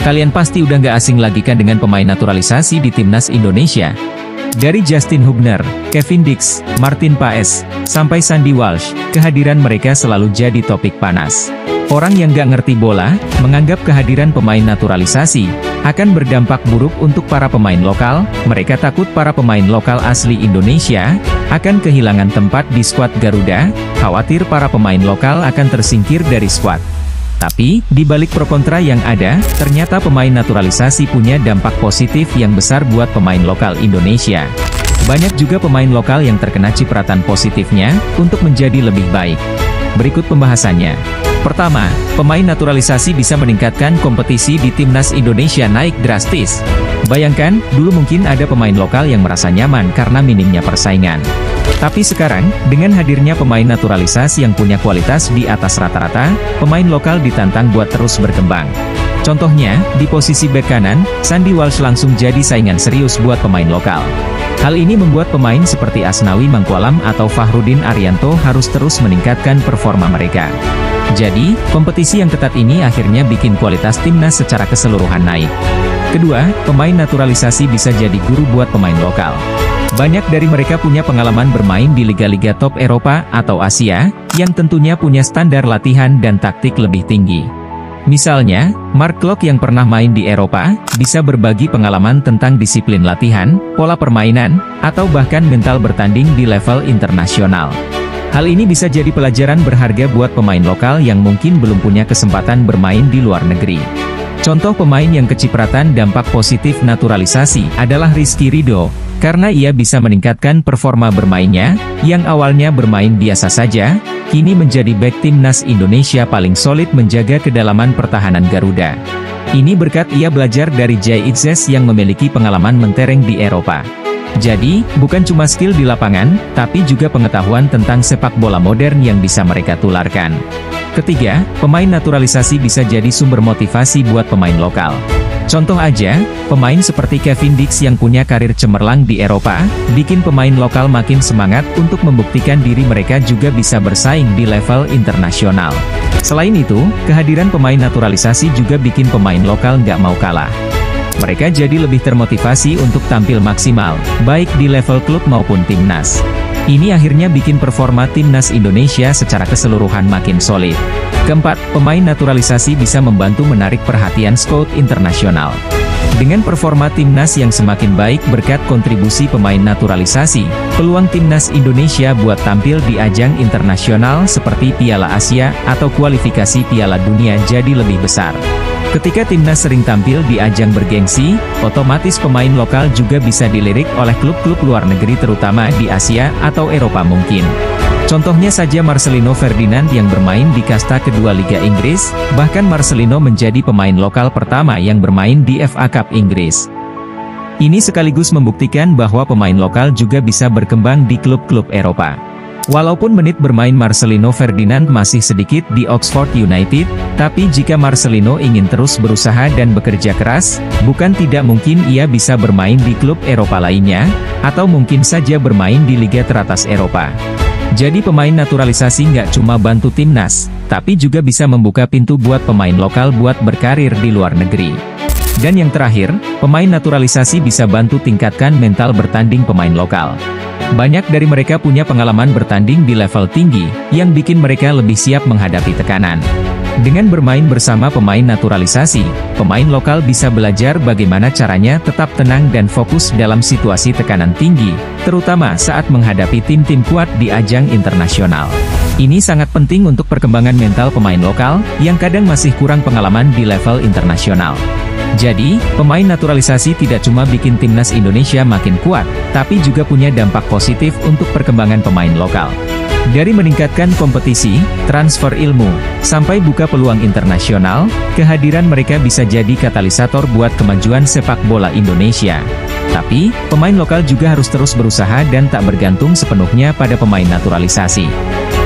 Kalian pasti udah nggak asing lagi kan dengan pemain naturalisasi di timnas Indonesia. Dari Justin Hubner, Kevin Dix, Martin Paes, sampai Sandy Walsh, kehadiran mereka selalu jadi topik panas. Orang yang nggak ngerti bola, menganggap kehadiran pemain naturalisasi akan berdampak buruk untuk para pemain lokal. Mereka takut para pemain lokal asli Indonesia akan kehilangan tempat di skuad Garuda, khawatir para pemain lokal akan tersingkir dari skuad. Tapi, di balik pro kontra yang ada, ternyata pemain naturalisasi punya dampak positif yang besar buat pemain lokal Indonesia. Banyak juga pemain lokal yang terkena cipratan positifnya, untuk menjadi lebih baik. Berikut pembahasannya. Pertama, pemain naturalisasi bisa meningkatkan kompetisi di timnas Indonesia naik drastis. Bayangkan, dulu mungkin ada pemain lokal yang merasa nyaman karena minimnya persaingan. Tapi sekarang, dengan hadirnya pemain naturalisasi yang punya kualitas di atas rata-rata, pemain lokal ditantang buat terus berkembang. Contohnya, di posisi bek kanan, Sandy Walsh langsung jadi saingan serius buat pemain lokal. Hal ini membuat pemain seperti Asnawi Mangkualam atau Fahrudin Arianto harus terus meningkatkan performa mereka. Jadi, kompetisi yang ketat ini akhirnya bikin kualitas timnas secara keseluruhan naik. Kedua, pemain naturalisasi bisa jadi guru buat pemain lokal. Banyak dari mereka punya pengalaman bermain di liga-liga top Eropa atau Asia, yang tentunya punya standar latihan dan taktik lebih tinggi. Misalnya, Mark Klok yang pernah main di Eropa, bisa berbagi pengalaman tentang disiplin latihan, pola permainan, atau bahkan mental bertanding di level internasional. Hal ini bisa jadi pelajaran berharga buat pemain lokal yang mungkin belum punya kesempatan bermain di luar negeri. Contoh pemain yang kecipratan dampak positif naturalisasi adalah Rizky Ridho, karena ia bisa meningkatkan performa bermainnya, yang awalnya bermain biasa saja, kini menjadi bek timnas Indonesia paling solid menjaga kedalaman pertahanan Garuda. Ini berkat ia belajar dari Jay Itzes yang memiliki pengalaman mentereng di Eropa. Jadi, bukan cuma skill di lapangan, tapi juga pengetahuan tentang sepak bola modern yang bisa mereka tularkan. Ketiga, pemain naturalisasi bisa jadi sumber motivasi buat pemain lokal. Contoh aja, pemain seperti Kevin Dix yang punya karir cemerlang di Eropa, bikin pemain lokal makin semangat untuk membuktikan diri mereka juga bisa bersaing di level internasional. Selain itu, kehadiran pemain naturalisasi juga bikin pemain lokal nggak mau kalah. Mereka jadi lebih termotivasi untuk tampil maksimal, baik di level klub maupun timnas. Ini akhirnya bikin performa timnas Indonesia secara keseluruhan makin solid. Keempat, pemain naturalisasi bisa membantu menarik perhatian scout internasional. Dengan performa timnas yang semakin baik berkat kontribusi pemain naturalisasi, peluang timnas Indonesia buat tampil di ajang internasional seperti Piala Asia atau kualifikasi Piala Dunia jadi lebih besar. Ketika timnas sering tampil di ajang bergengsi, otomatis pemain lokal juga bisa dilirik oleh klub-klub luar negeri terutama di Asia atau Eropa mungkin. Contohnya saja Marcelino Ferdinand yang bermain di kasta kedua Liga Inggris, bahkan Marcelino menjadi pemain lokal pertama yang bermain di FA Cup Inggris. Ini sekaligus membuktikan bahwa pemain lokal juga bisa berkembang di klub-klub Eropa. Walaupun menit bermain Marcelino Ferdinand masih sedikit di Oxford United, tapi jika Marcelino ingin terus berusaha dan bekerja keras, bukan tidak mungkin ia bisa bermain di klub Eropa lainnya, atau mungkin saja bermain di liga teratas Eropa. Jadi pemain naturalisasi nggak cuma bantu timnas, tapi juga bisa membuka pintu buat pemain lokal buat berkarir di luar negeri. Dan yang terakhir, pemain naturalisasi bisa bantu tingkatkan mental bertanding pemain lokal. Banyak dari mereka punya pengalaman bertanding di level tinggi, yang bikin mereka lebih siap menghadapi tekanan. Dengan bermain bersama pemain naturalisasi, pemain lokal bisa belajar bagaimana caranya tetap tenang dan fokus dalam situasi tekanan tinggi, terutama saat menghadapi tim-tim kuat di ajang internasional. Ini sangat penting untuk perkembangan mental pemain lokal, yang kadang masih kurang pengalaman di level internasional. Jadi, pemain naturalisasi tidak cuma bikin timnas Indonesia makin kuat, tapi juga punya dampak positif untuk perkembangan pemain lokal. Dari meningkatkan kompetisi, transfer ilmu, sampai buka peluang internasional, kehadiran mereka bisa jadi katalisator buat kemajuan sepak bola Indonesia. Tapi, pemain lokal juga harus terus berusaha dan tak bergantung sepenuhnya pada pemain naturalisasi.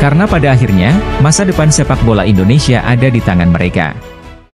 Karena pada akhirnya, masa depan sepak bola Indonesia ada di tangan mereka.